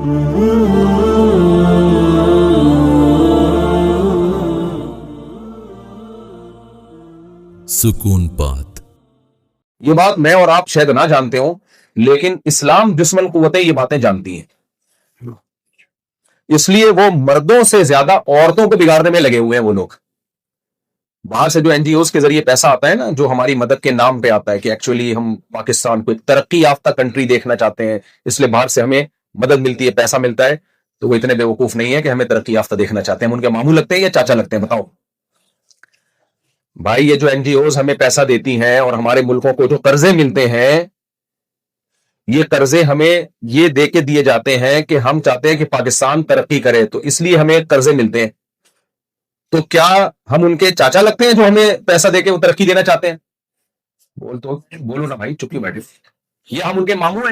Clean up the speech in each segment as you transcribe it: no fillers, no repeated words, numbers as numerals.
سکون پات. یہ بات میں اور آپ شاید نہ جانتے ہوں، لیکن اسلام جسمن قوتیں یہ باتیں جانتی ہیں، اس لیے وہ مردوں سے زیادہ عورتوں کو بگاڑنے میں لگے ہوئے ہیں. وہ لوگ باہر سے جو این جی اوز کے ذریعے پیسہ آتا ہے نا، جو ہماری مدد کے نام پہ آتا ہے کہ ایکچولی ہم پاکستان کو ایک ترقی یافتہ کنٹری دیکھنا چاہتے ہیں، اس لیے باہر سے ہمیں مدد ملتی ہے، پیسہ ملتا ہے، تو وہ اتنے بیوقوف نہیں ہے کہ ہمیں ترقی یافتہ دیکھنا چاہتے ہیں. ہم ان کے ماموں لگتے ہیں یا چاچا لگتے ہیں؟ بتاؤ بھائی. یہ جو این جی اوز ہمیں پیسہ دیتی ہیں اور ہمارے ملکوں کو جو قرضے ملتے ہیں، یہ قرضے ہمیں یہ دے کے دیے جاتے ہیں کہ ہم چاہتے ہیں کہ پاکستان ترقی کرے، تو اس لیے ہمیں قرضے ملتے ہیں. تو کیا ہم ان کے چاچا لگتے ہیں جو ہمیں پیسہ دے کے وہ ترقی دینا چاہتے ہیں؟ بولو نا بھائی، چپ کیوں بیٹھے؟ یہ ہم ان کے ماموں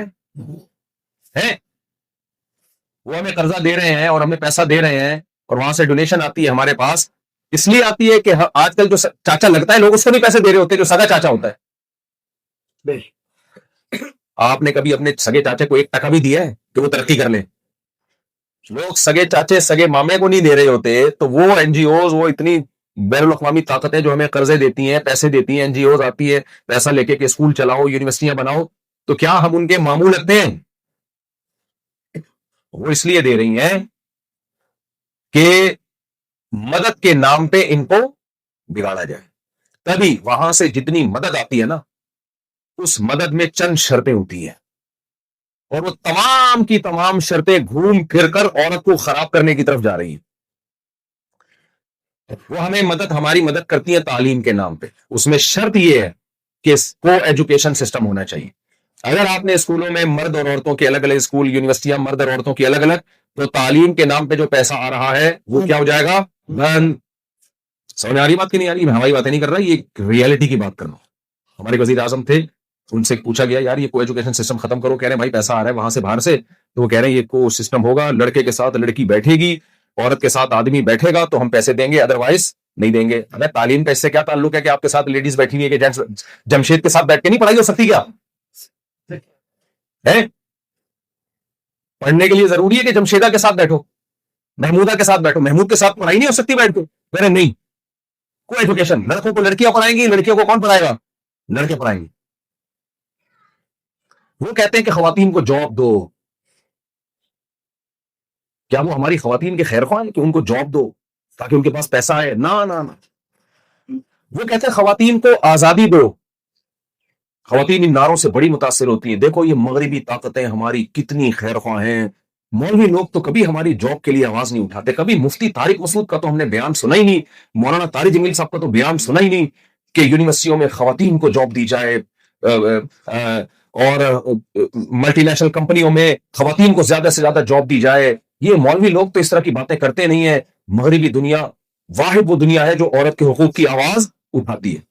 ہیں، وہ ہمیں قرضہ دے رہے ہیں اور ہمیں پیسہ دے رہے ہیں، اور وہاں سے ڈونیشن آتی ہے ہمارے پاس. اس لیے آتی ہے کہ آج کل جو چاچا لگتا ہے لوگ اس کو بھی پیسے دے رہے ہوتے ہیں جو سگا چاچا ہوتا ہے. آپ نے کبھی اپنے سگے چاچے کو 1 ٹکا بھی دیا ہے کہ وہ ترقی کر لے؟ لوگ سگے چاچے سگے مامے کو نہیں دے رہے ہوتے، تو وہ این جی اوز، وہ اتنی بین الاقوامی طاقتیں جو ہمیں قرضے دیتی ہیں، پیسے دیتی ہیں، این جی اوز آتی ہے پیسہ لے کے کہ اسکول چلاؤ، یونیورسٹیاں بناؤ، تو کیا ہم ان کے ماموں لگتے ہیں؟ وہ اس لیے دے رہی ہیں کہ مدد کے نام پہ ان کو بگاڑا جائے. تبھی وہاں سے جتنی مدد آتی ہے نا، اس مدد میں چند شرطیں ہوتی ہیں، اور وہ تمام کی تمام شرطیں گھوم پھر کر عورت کو خراب کرنے کی طرف جا رہی ہیں. وہ ہماری مدد کرتی ہیں تعلیم کے نام پہ. اس میں شرط یہ ہے کہ کو ایجوکیشن سسٹم ہونا چاہیے. اگر آپ نے اسکولوں میں مرد اور عورتوں کے الگ الگ اسکول، یونیورسٹیاں مرد اور عورتوں کی الگ الگ، تو تعلیم کے نام پہ جو پیسہ آ رہا ہے وہ کیا ہو جائے گا؟ بند. سمجھ آ رہی بات کی نہیں آ رہی؟ میں ہوائی باتیں نہیں کر رہا، یہ ریئلٹی کی بات کر رہا ہوں. ہمارے وزیر اعظم تھے، ان سے پوچھا گیا یار یہ کو ایجوکیشن سسٹم ختم کرو. کہہ رہے ہیں بھائی پیسہ آ رہا ہے وہاں سے باہر سے، تو وہ کہہ رہے ہیں یہ کو سسٹم ہوگا، لڑکے کے ساتھ لڑکی بیٹھے گی، عورت کے ساتھ آدمی بیٹھے گا تو ہم پیسے دیں گے، ادروائز نہیں دیں گے. ارے تعلیم کا اس سے کیا تعلق ہے کہ آپ کے ساتھ لیڈیز بیٹھی ہوئی ہے کہ جینٹس جمشید کے ساتھ بیٹھ کے نہیں پڑھائی ہو سکتی؟ کیا ہے؟ پڑھنے کے لیے ضروری ہے کہ جمشیدہ کے ساتھ بیٹھو، محمودہ کے ساتھ بیٹھو، محمود کے ساتھ پڑھائی نہیں ہو سکتی بیٹھ کے؟ میرے نہیں، کو ایجوکیشن. لڑکوں کو لڑکیاں پڑھائیں گی، لڑکیوں کو کون پڑھائے گا؟ لڑکے پڑھائیں گے. وہ کہتے ہیں کہ خواتین کو جاب دو. کیا وہ ہماری خواتین کے خیر خواہ ہیں کہ ان کو جاب دو تاکہ ان کے پاس پیسہ آئے؟ نہ نہ نہ. وہ کہتے ہیں خواتین کو آزادی دو. خواتین ان نعروں سے بڑی متاثر ہوتی ہیں. دیکھو یہ مغربی طاقتیں ہماری کتنی خیر خواہ ہیں. مولوی لوگ تو کبھی ہماری جاب کے لیے آواز نہیں اٹھاتے. کبھی مفتی طارق مسعود کا تو ہم نے بیان سنا ہی نہیں، مولانا طارق جمیل صاحب کا تو بیان سنا ہی نہیں کہ یونیورسٹیوں میں خواتین کو جاب دی جائے، اور ملٹی نیشنل کمپنیوں میں خواتین کو زیادہ سے زیادہ جاب دی جائے. یہ مولوی لوگ تو اس طرح کی باتیں کرتے نہیں ہیں. مغربی دنیا واحد وہ دنیا ہے جو عورت کے حقوق کی آواز اٹھاتی ہے.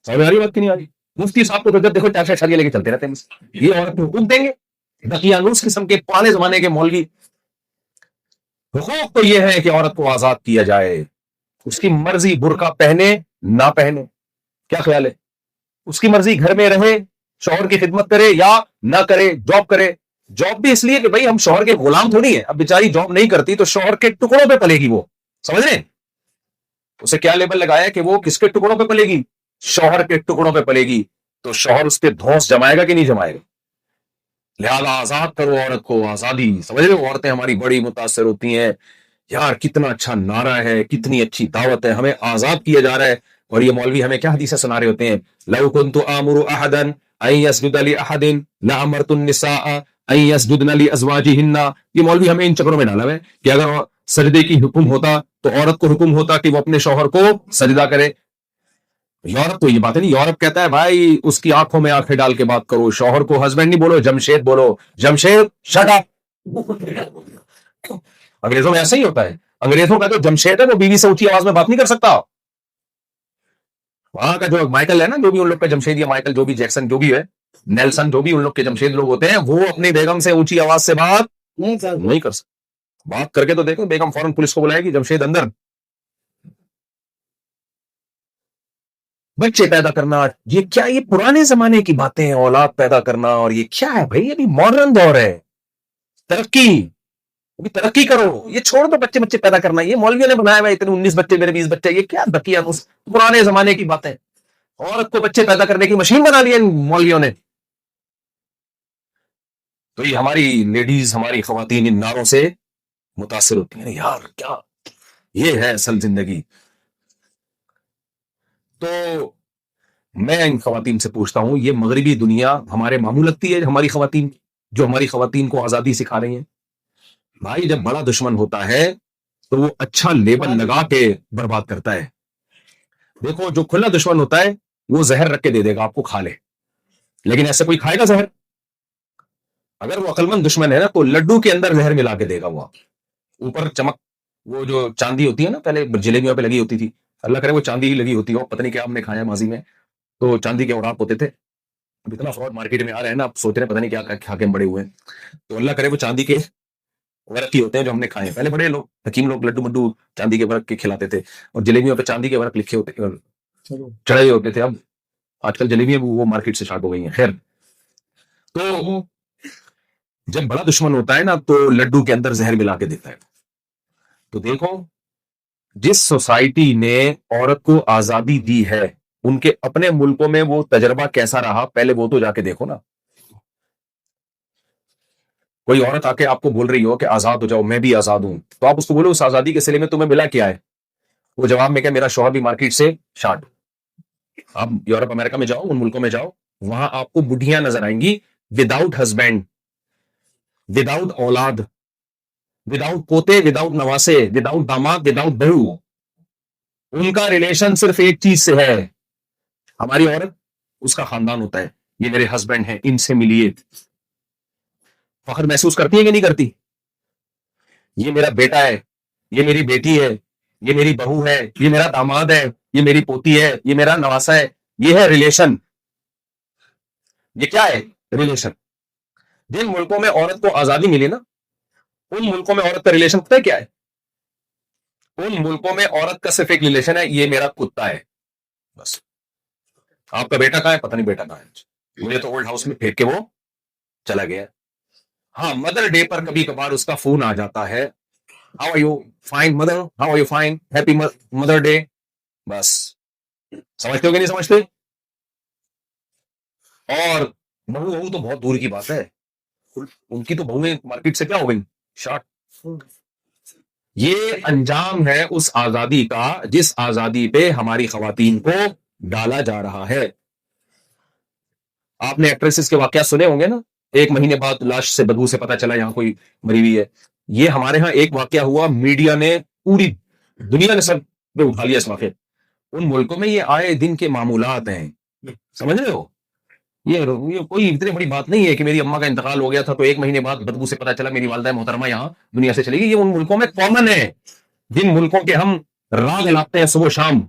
سمجھ آ رہی بات کی نہیں آ رہی؟ مفتی صاحب کو تو جب دیکھو ٹیکس شادی لے کے چلتے رہتے ہیں، یہ عورت کو حقوق دیں گے؟ دقیانوس قسم کے پرانے زمانے کے مولوی. حقوق تو یہ ہے کہ عورت کو آزاد کیا جائے، اس کی مرضی برقع پہنے نہ پہنے. کیا خیال ہے؟ اس کی مرضی گھر میں رہے، شوہر کی خدمت کرے یا نہ کرے، جاب کرے. جاب بھی اس لیے کہ بھائی ہم شوہر کے غلام تھوڑی ہیں. اب بیچاری جاب نہیں کرتی تو شوہر کے ٹکڑوں پہ پلے گی. وہ سمجھ رہے ہیں اسے کیا لیبل لگایا کہ وہ کس کے ٹکڑوں پہ پلے گی؟ شوہر کے ٹکڑوں پہ پلے گی. تو شوہر اس پہ دھونس جمائے گا کہ نہیں جمائے گا؟ لہذا آزاد کرو عورت کو، آزادی. سمجھ رہے ہو؟ عورتیں ہماری بڑی متاثر ہوتی ہیں، یار کتنا اچھا نعرہ ہے، کتنی اچھی دعوت ہے، ہمیں آزاد کیا جا رہا ہے. اور یہ مولوی ہمیں کیا حدیثیں سنا رہے ہوتے ہیں؟ لو كنت آمر احدا ان يسجد لاحد لامرت النساء ان يسجدن لازواجهن. یہ مولوی ہمیں ان چکروں میں ڈالا ہے کہ اگر سجدے کی حکم ہوتا تو عورت کو حکم ہوتا کہ وہ اپنے شوہر کو سجدہ کرے. یورپ تو یہ بات ہے نہیں. یورپ کہتا ہے بھائی اس کی آنکھوں میں آنکھیں ڈال کے بات کرو، شوہر کو ہسبینڈ نہیں بولو، جمشید بولو. Jamshed shut up. انگریزوں میں ایسا ہی ہوتا ہے. انگریزوں کا جو جمشید ہے وہ بیوی سے اونچی آواز میں بات نہیں کر سکتا. وہاں کا جو مائیکل ہے نا، جو بھی ان لوگ کا جمشید، یا مائیکل جو بھی، جیکسن جو بھی ہے، نیلسن جو بھی ان لوگ کے جمشید لوگ ہوتے ہیں، وہ اپنی بیگم سے اونچی آواز سے بات نہیں کر سکتے. بات کر کے تو دیکھو، بیگم فوراً پولیس کو بلائے گی، جمشید اندر. بچے پیدا کرنا، یہ کیا، یہ پرانے زمانے کی باتیں ہیں. اولاد پیدا کرنا، اور یہ کیا ہے بھائی؟ ابھی ماڈرن دور ہے، ترقی. بھی ترقی کرو. یہ چھوڑ دو بچے بچے پیدا کرنا, یہ مولویوں نے بنایا ہوا اتنے 19 بچے میرے 20 بچے, یہ کیا بقیہ پرانے زمانے کی باتیں. عورت کو بچے پیدا کرنے کی مشین بنا لی ہے مولویوں نے. تو یہ ہماری لیڈیز, ہماری خواتین ان نعروں سے متاثر ہوتی ہیں, یار کیا یہ ہے اصل زندگی. تو میں ان خواتین سے پوچھتا ہوں, یہ مغربی دنیا ہمارے ماموں لگتی ہے ہماری خواتین, جو ہماری خواتین کو آزادی سکھا رہی ہیں؟ بھائی جب بڑا دشمن ہوتا ہے تو وہ اچھا لیبل لگا کے برباد کرتا ہے. دیکھو جو کھلا دشمن ہوتا ہے وہ زہر رکھ کے دے دے گا آپ کو, کھا لے, لیکن ایسے کوئی کھائے گا زہر؟ اگر وہ عقل مند دشمن ہے نا تو لڈو کے اندر زہر ملا کے دے گا. وہ اوپر چمک, وہ جو چاندی ہوتی ہے نا, پہلے جلیبیوں پہ لگی ہوتی تھی, اللہ کرے وہ چاندی ہی لگی ہوتی ہو, پتہ نہیں کیا ہم نے کھایا ماضی میں, تو چاندی کے اوراق ہوتے تھے. اب اتنا فراڈ مارکیٹ میں آ رہے ہیں نا, آپ سوچ رہے ہیں پتہ نہیں کیا کھا کے بڑے ہوئے ہیں. تو اللہ کرے وہ چاندی کے ورق کی ہوتے ہیں جو ہم نے کھائے ہیں. پہلے بڑے لوگ حکیم لوگ لڈو مڈو چاندی کے ورق کے کھلاتے تھے, اور جلیبیوں پہ چاندی کے ورق لکھے ہوتے چڑھے ہوتے تھے. اب آج کل جلیبیاں وہ مارکیٹ سے اسٹارٹ ہو گئی ہیں. خیر, تو جب بڑا دشمن ہوتا ہے نا تو لڈو کے اندر زہر ملا کے دیتا ہے. تو دیکھو جس سوسائٹی نے عورت کو آزادی دی ہے ان کے اپنے ملکوں میں وہ تجربہ کیسا رہا, پہلے وہ تو جا کے دیکھو نا. کوئی عورت آ کے آپ کو بول رہی ہو کہ آزاد ہو جاؤ, میں بھی آزاد ہوں, تو آپ اس کو بولو اس آزادی کے سلے میں تمہیں ملا کیا ہے؟ وہ جواب میں کہ میرا شوہر بھی مارکیٹ سے شارٹ. آپ یورپ امریکہ میں جاؤ, ان ملکوں میں جاؤ, وہاں آپ کو بڈھیاں نظر آئیں گی وداؤٹ ہسبینڈ, وداؤٹ اولاد, وداؤٹ پوتے, وداؤٹ نواسے, وداؤٹ داماد, وداؤٹ بہو. ان کا ریلیشن صرف ایک چیز سے ہے. ہماری عورت, اس کا خاندان ہوتا ہے, یہ میرے ہسبینڈ ہیں, ان سے ملیے. فخر محسوس کرتی ہے کہ نہیں کرتی؟ یہ میرا بیٹا ہے, یہ میری بیٹی ہے, یہ میری بہو ہے, یہ میرا داماد ہے, یہ میری پوتی ہے, یہ میرا نواسا ہے. یہ ہے ریلیشن. یہ کیا ہے ریلیشن؟ جن ملکوں میں عورت کو آزادی ملی نا, ان ملکوں میں عورت کا ریلیشن پتہ ہے کیا ہے؟ ان ملکوں میں عورت کا صرف ایک ریلیشن ہے, یہ میرا کتا ہے بس. آپ کا بیٹا کہاں ہے؟ پتہ نہیں بیٹا کہاں ہے, مجھے تو اولڈ ہاؤس میں پھینک کے وہ چلا گیا. ہاں مدر ڈے پر کبھی کبھار اس کا فون آ جاتا ہے, how are you fine mother, how are you fine, happy mother day. بس سمجھتے ہو کہ نہیں سمجھتے؟ اور بہو تو بہت دور کی بات ہے, ان کی تو بہویں مارکیٹ سے کیا ہو گئی, شارٹ. یہ انجام ہے اس آزادی کا جس آزادی پہ ہماری خواتین کو ڈالا جا رہا ہے. آپ نے ایکٹریسز کے واقعات سنے ہوں گے نا, 1 مہینے بعد لاش سے بدبو سے پتا چلا یہاں کوئی مری ہوئی ہے. یہ ہمارے ہاں ایک واقعہ ہوا, میڈیا نے, پوری دنیا نے سب پہ اٹھا لیا اس واقعے. ان ملکوں میں یہ آئے دن کے معمولات ہیں, سمجھ رہے ہو؟ یہ کوئی اتنی بڑی بات نہیں ہے کہ میری اماں کا انتقال ہو گیا تھا تو 1 مہینے بعد بدبو سے پتا چلا میری والدہ محترمہ یہاں دنیا سے چلی گئی. یہ ان ملکوں میں کامن ہے, جن ملکوں کے ہم راگ لاتے ہیں صبح شام.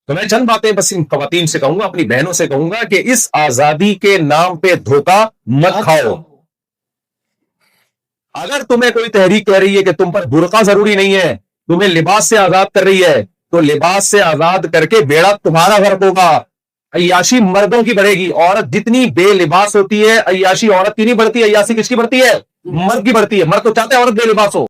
تو میں چند باتیں بس ان خواتین سے کہوں گا, اپنی بہنوں سے کہوں گا کہ اس آزادی کے نام پہ دھوکہ مت کھاؤ. اگر تمہیں کوئی تحریک کہہ رہی ہے کہ تم پر برقع ضروری نہیں ہے, تمہیں لباس سے آزاد کر رہی ہے, تو لباس سے آزاد کر کے بیڑا تمہارا غرق ہوگا. عیاشی مردوں کی بڑھے گی. عورت جتنی بے لباس ہوتی ہے, عیاشی عورت کی نہیں بڑھتی, عیاشی کس کی بڑھتی ہے؟ مرد کی بڑھتی ہے. مرد تو چاہتے ہیں عورت بے لباس ہو.